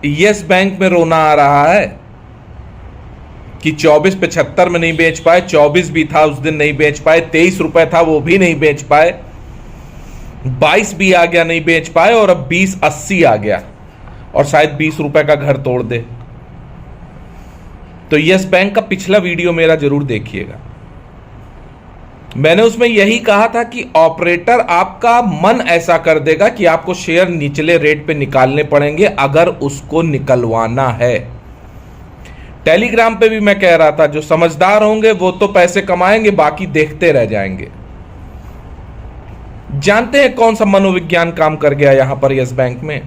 Yes bank में रोना आ रहा है कि 24.75 में नहीं बेच पाए, 24 भी था उस दिन नहीं बेच पाए, 23 रुपए था वो भी नहीं बेच पाए, 22 भी आ गया नहीं बेच पाए, और अब 20.80 आ गया और शायद 20 रुपए का घर तोड़ दे। तो यस बैंक का पिछला वीडियो मेरा जरूर देखिएगा। मैंने उसमें यही कहा था कि ऑपरेटर आपका मन ऐसा कर देगा कि आपको शेयर निचले रेट पे निकालने पड़ेंगे अगर उसको निकलवाना है। टेलीग्राम पे भी मैं कह रहा था जो समझदार होंगे वो तो पैसे कमाएंगे, बाकी देखते रह जाएंगे। जानते हैं कौन सा मनोविज्ञान काम कर गया यहां पर यस बैंक में?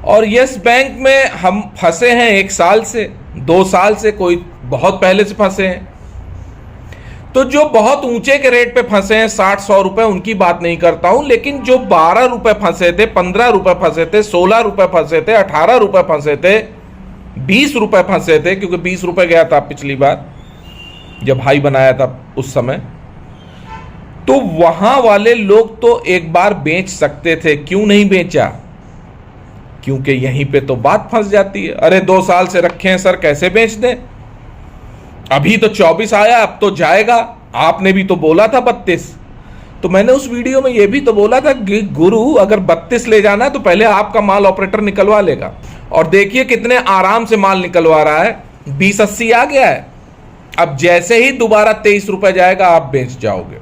और यस बैंक में हम फंसे हैं 1 साल से, 2 साल से, कोई बहुत पहले से फंसे हैं। तो जो बहुत ऊंचे के रेट पे फंसे हैं 60-100 रुपए, उनकी बात नहीं करता हूं, लेकिन जो 12 रुपए फंसे थे, 15 रुपए फंसे थे, 16 रुपए फंसे थे, 18 रुपए फंसे थे, 20 रुपए फंसे थे, क्योंकि 20 रुपए गया था पिछली बार जब हाई बनाया था उस समय, तो वहां वाले लोग तो एक बार बेच सकते थे। क्यों नहीं बेचा? क्योंकि यहीं पे तो बात फंस जाती है। अरे 2 साल से रखे हैं सर, कैसे बेच दें? अभी तो 24 आया, अब तो जाएगा। आपने भी तो बोला था 32। तो मैंने उस वीडियो में यह भी तो बोला था कि गुरु अगर 32 ले जाना है तो पहले आपका माल ऑपरेटर निकलवा लेगा। और देखिए कितने आराम से माल निकलवा रहा है। 20.80 आ गया है। अब जैसे ही दोबारा 23 रुपए जाएगा आप बेच जाओगे।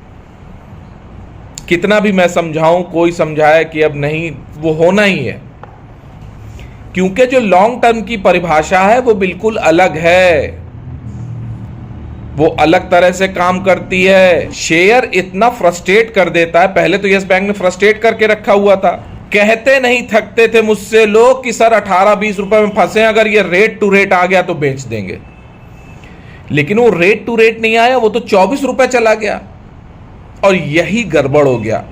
कितना भी मैं समझाऊं, कोई समझाए कि अब नहीं, वो होना ही है। क्योंकि जो लॉन्ग टर्म की परिभाषा है वो बिल्कुल अलग है, वो अलग तरह से काम करती है। शेयर इतना फ्रस्ट्रेट कर देता है। पहले तो यस बैंक ने फ्रस्ट्रेट करके रखा हुआ था। कहते नहीं थकते थे मुझसे लोग कि सर 18-20 रुपए में फंसे, अगर ये रेट टू रेट आ गया तो बेच देंगे। लेकिन वो रेट टू रेट नहीं आया, वो तो 24 रुपए चला गया और यही गड़बड़ हो गया।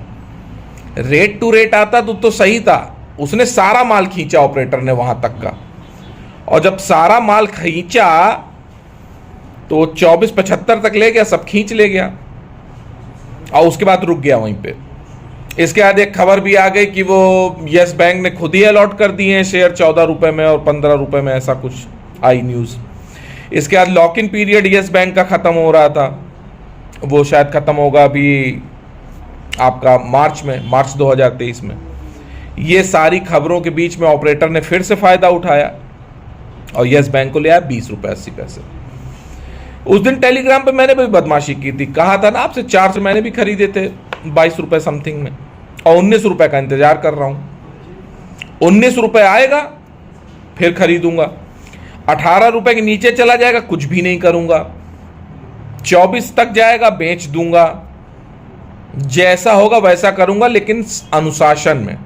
रेट टू रेट आता तो सही था। उसने सारा माल खींचा ऑपरेटर ने वहां तक का, और जब सारा माल खींचा तो 24.75 तक ले गया, सब खींच ले गया और उसके बाद रुक गया वहीं पे। इसके बाद एक खबर भी आ गई कि वो यस बैंक ने खुद ही अलॉट कर दिए हैं शेयर 14 रुपए में और 15 रुपए में, ऐसा कुछ आई न्यूज। इसके बाद lock in period yes bank का खत्म हो रहा था, वो शायद खत्म होगा अभी आपका मार्च 2023 में। ये सारी खबरों के बीच में ऑपरेटर ने फिर से फायदा उठाया और यस बैंक को ले आया 20 रुपए 80 पैसे। उस दिन टेलीग्राम पे मैंने भी बदमाशी की थी, कहा था ना आपसे 4 से मैंने भी खरीदे थे 22 रुपए समथिंग में, और 19 रुपए का इंतजार कर रहा हूं। 19 रुपए आएगा फिर खरीदूंगा, 18 रुपए के नीचे चला जाएगा कुछ भी नहीं करूंगा, 24 तक जाएगा बेच दूंगा, जैसा होगा वैसा करूंगा, लेकिन अनुशासन में।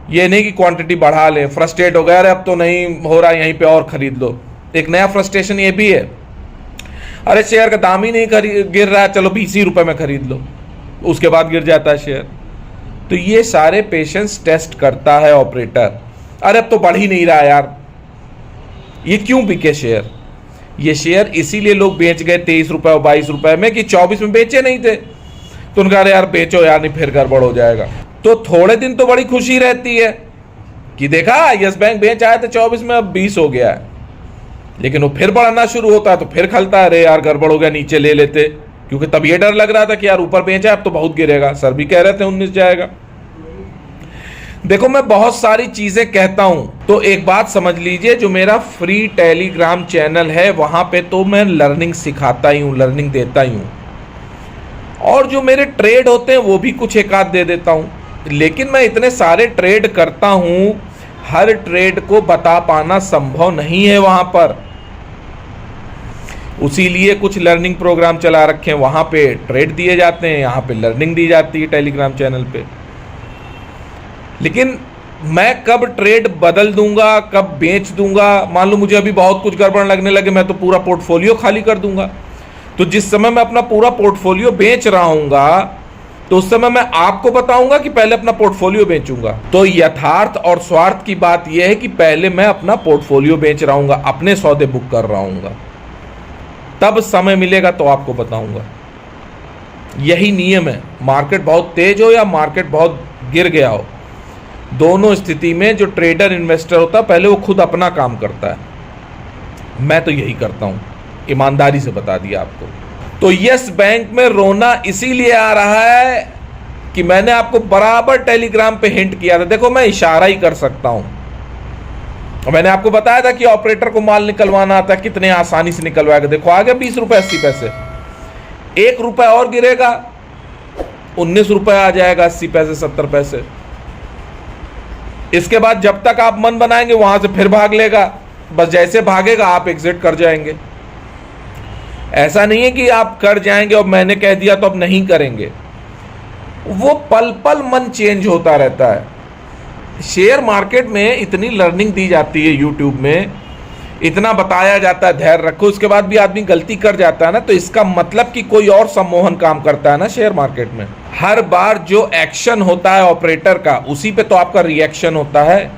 ये नहीं कि क्वांटिटी बढ़ा ले, फ्रस्ट्रेट हो गया, अरे अब तो नहीं हो रहा यहीं पे और खरीद लो। एक नया फ्रस्ट्रेशन ये भी है, अरे शेयर का दाम ही नहीं गिर रहा है, चलो 20 रुपए में खरीद लो, उसके बाद गिर जाता है शेयर। तो ये सारे पेशेंस टेस्ट करता है ऑपरेटर। अरे अब तो बढ़ ही नहीं रहा यार, ये क्यों बिके शेयर? ये शेयर इसीलिए लोग बेच गए 23 रुपए और 22 रुपए में कि 24 में बेचे नहीं थे। तो उनका अरे यार बेचो यार, नहीं फिर गड़बड़ हो जाएगा। तो थोड़े दिन तो बड़ी खुशी रहती है कि देखा यस बैंक बेच आए थे 24 में, अब 20 हो गया है। लेकिन वो फिर बढ़ना शुरू होता है तो फिर खलता है, अरे यार गड़बड़ हो गया, नीचे ले लेते। क्योंकि तब ये डर लग रहा था कि यार ऊपर बेचा अब तो बहुत गिरेगा, सर भी कह रहे थे 19 जाएगा। देखो मैं बहुत सारी चीजें कहता हूं, तो एक बात समझ लीजिए, जो मेरा फ्री टेलीग्राम चैनल है वहां पे तो मैं लर्निंग सिखाता ही हूं, लर्निंग देता ही हूं, और जो मेरे ट्रेड होते हैं वो भी कुछ एक आध दे देता हूं। लेकिन मैं इतने सारे ट्रेड करता हूं, हर ट्रेड को बता पाना संभव नहीं है वहां पर। उसीलिए कुछ लर्निंग प्रोग्राम चला रखे हैं, वहां पे ट्रेड दिए जाते हैं, यहां पे लर्निंग दी जाती है टेलीग्राम चैनल पे। लेकिन मैं कब ट्रेड बदल दूंगा, कब बेच दूंगा, मान लो मुझे अभी बहुत कुछ गड़बड़ लगने लगे, मैं तो पूरा पोर्टफोलियो खाली कर दूंगा। तो जिस समय मैं अपना पूरा पोर्टफोलियो बेच रहा हूंगा तो उस समय मैं आपको बताऊंगा कि पहले अपना पोर्टफोलियो बेचूंगा। तो यथार्थ और स्वार्थ की बात यह है कि पहले मैं अपना पोर्टफोलियो बेच रहा हूंगा, अपने सौदे बुक कर रहा हूंगा, तब समय मिलेगा तो आपको बताऊंगा। यही नियम है, मार्केट बहुत तेज हो या मार्केट बहुत गिर गया हो, दोनों स्थिति में जो ट्रेडर इन्वेस्टर होता है पहले वो खुद अपना काम करता है। मैं तो यही करता हूं, ईमानदारी से बता दिया आपको। तो यस बैंक में रोना इसीलिए आ रहा है कि मैंने आपको बराबर टेलीग्राम पे हिंट किया था। देखो मैं इशारा ही कर सकता हूं। मैंने आपको बताया था कि ऑपरेटर को माल निकलवाना आता है, कितने आसानी से निकलवाएगा। देखो आ गया 20 रुपए 80 पैसे, 1 रुपए और गिरेगा 19 रुपए आ जाएगा, 80 पैसे 70 पैसे। इसके बाद जब तक आप मन बनाएंगे वहां से फिर भाग लेगा, बस जैसे भागेगा आप एग्जिट कर जाएंगे। ऐसा नहीं है कि आप कर जाएंगे और मैंने कह दिया तो अब नहीं करेंगे। वो पल पल मन चेंज होता रहता है। शेयर मार्केट में इतनी लर्निंग दी जाती है, यूट्यूब में इतना बताया जाता है धैर्य रखो, उसके बाद भी आदमी गलती कर जाता है ना, तो इसका मतलब कि कोई और सम्मोहन काम करता है ना शेयर मार्केट में। हर बार जो एक्शन होता है ऑपरेटर का, उसी पे तो आपका रिएक्शन होता है।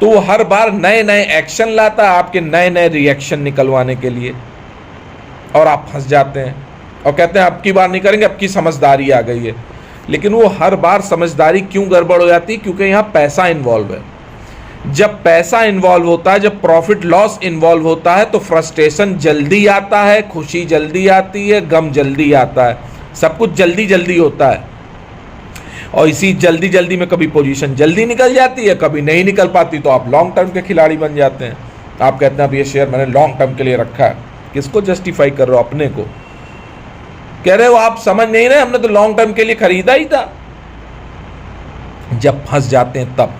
तो वो हर बार नए नए एक्शन लाता है आपके नए नए रिएक्शन निकलवाने के लिए, और आप फंस जाते हैं और कहते हैं अब की बार नहीं करेंगे, अब की समझदारी आ गई है। लेकिन वो हर बार समझदारी क्यों गड़बड़ हो जाती है? क्योंकि यहाँ पैसा इन्वॉल्व है। जब पैसा इन्वॉल्व होता है, जब प्रॉफिट लॉस इन्वॉल्व होता है, तो फ्रस्ट्रेशन जल्दी आता है, खुशी जल्दी आती है, गम जल्दी आता है, सब कुछ जल्दी जल्दी होता है। और इसी जल्दी जल्दी में कभी पोजीशन जल्दी निकल जाती है, कभी नहीं निकल पाती, तो आप लॉन्ग टर्म के खिलाड़ी बन जाते हैं। आप कहते हैं अब ये शेयर मैंने लॉन्ग टर्म के लिए रखा है। किसको जस्टिफाई कर रहे हो? अपने को कह रहे हो आप समझ नहीं रहे, हमने तो लॉन्ग टर्म के लिए खरीदा ही था। जब फंस जाते हैं तब,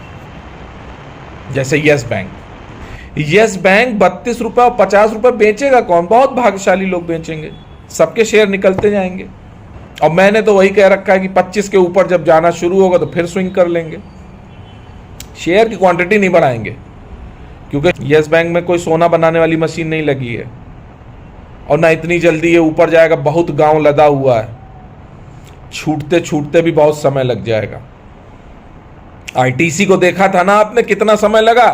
जैसे यस बैंक 32 रुपए और 50 रुपए बेचेगा कौन? बहुत भाग्यशाली लोग बेचेंगे, सबके शेयर निकलते जाएंगे। और मैंने तो वही कह रखा है कि 25 के ऊपर जब जाना शुरू होगा तो फिर स्विंग कर लेंगे। शेयर की क्वांटिटी नहीं बढ़ाएंगे, क्योंकि यस बैंक में कोई सोना बनाने वाली मशीन नहीं लगी है, और ना इतनी जल्दी ये ऊपर जाएगा। बहुत गांव लदा हुआ है, छूटते छूटते भी बहुत समय लग जाएगा। आईटीसी को देखा था ना आपने, कितना समय लगा,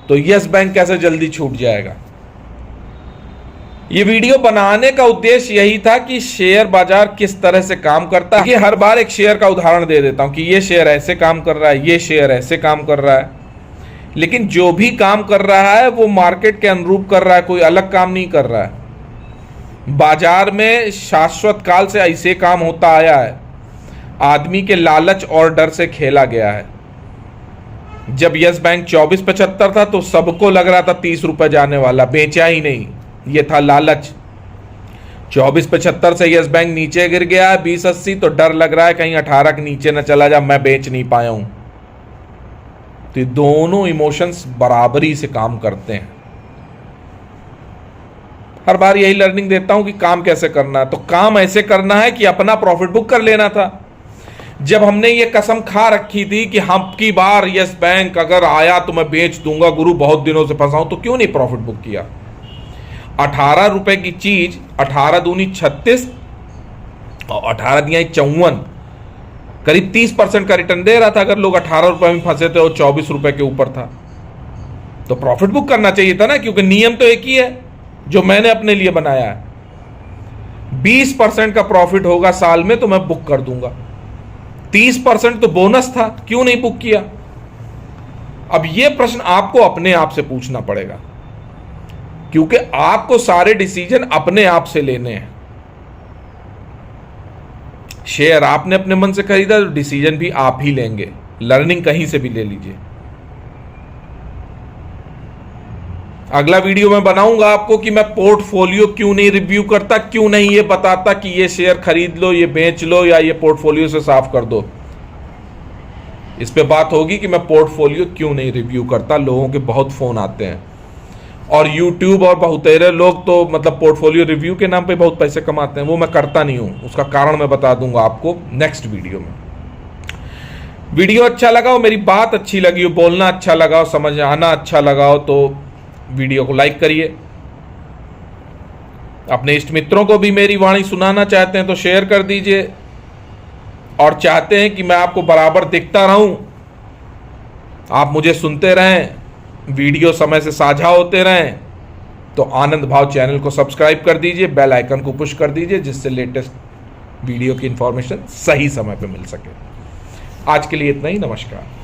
तो यस बैंक कैसे जल्दी छूट जाएगा। ये वीडियो बनाने का उद्देश्य यही था कि शेयर बाजार किस तरह से काम करता है। कि हर बार एक शेयर का उदाहरण दे देता हूं कि ये शेयर ऐसे काम कर रहा है, ये शेयर ऐसे काम कर रहा है, लेकिन जो भी काम कर रहा है वो मार्केट के अनुरूप कर रहा है, कोई अलग काम नहीं कर रहा है। बाजार में शाश्वत काल से ऐसे काम होता आया है, आदमी के लालच और डर से खेला गया है। जब यस बैंक 24.75 था तो सबको लग रहा था 30 रुपए जाने वाला, बेचा ही नहीं, ये था लालच। 24.75 से यस बैंक नीचे गिर गया है 20.80, तो डर लग रहा है कहीं 18 के नीचे न चला जा, मैं बेच नहीं पाया हूं। तो ये दोनों इमोशंस बराबरी से काम करते हैं। हर बार यही लर्निंग देता हूं कि काम कैसे करना है। तो काम ऐसे करना है कि अपना प्रॉफिट बुक कर लेना था। जब हमने ये कसम खा रखी थी कि हम की बार यस बैंक अगर आया तो मैं बेच दूंगा, गुरु बहुत दिनों से फंसा हूं, तो क्यों नहीं प्रॉफिट बुक किया? 18 रुपए की चीज 18 दूनी 36 और 18 दिया 54, करीब 30% का रिटर्न दे रहा था। अगर लोग 18 रुपए में फंसे थे और 24 रुपए के ऊपर था, तो प्रॉफिट बुक करना चाहिए था ना, क्योंकि नियम तो एक ही है जो मैंने अपने लिए बनाया है। 20% का प्रॉफिट होगा साल में तो मैं बुक कर दूंगा, 30% तो बोनस था, क्यों नहीं बुक किया? अब यह प्रश्न आपको अपने आप से पूछना पड़ेगा, क्योंकि आपको सारे डिसीजन अपने आप से लेने हैं। शेयर आपने अपने मन से खरीदा तो डिसीजन भी आप ही लेंगे। लर्निंग कहीं से भी ले लीजिए। अगला वीडियो में बनाऊंगा आपको कि मैं पोर्टफोलियो क्यों नहीं रिव्यू करता, क्यों नहीं ये बताता कि ये शेयर खरीद लो, ये बेच लो, या ये पोर्टफोलियो से साफ कर दो। इस पे बात होगी कि मैं पोर्टफोलियो क्यों नहीं रिव्यू करता। लोगों के बहुत फोन आते हैं, और YouTube और बहुतेरे लोग तो मतलब पोर्टफोलियो रिव्यू के नाम पे बहुत पैसे कमाते हैं। वो मैं करता नहीं हूं, उसका कारण मैं बता दूंगा आपको नेक्स्ट वीडियो में। वीडियो अच्छा लगा हो, मेरी बात अच्छी लगी हो, बोलना अच्छा लगा हो, समझ आना अच्छा लगा हो, तो वीडियो को लाइक करिए। अपने इष्ट मित्रों को भी मेरी वाणी सुनाना चाहते हैं तो शेयर कर दीजिए, और चाहते हैं कि मैं आपको बराबर दिखता रहूं, आप मुझे सुनते रहें, वीडियो समय से साझा होते रहें, तो आनंद भाव चैनल को सब्सक्राइब कर दीजिए, बेल आइकन को पुश कर दीजिए, जिससे लेटेस्ट वीडियो की इंफॉर्मेशन सही समय पे मिल सके। आज के लिए इतना ही, नमस्कार।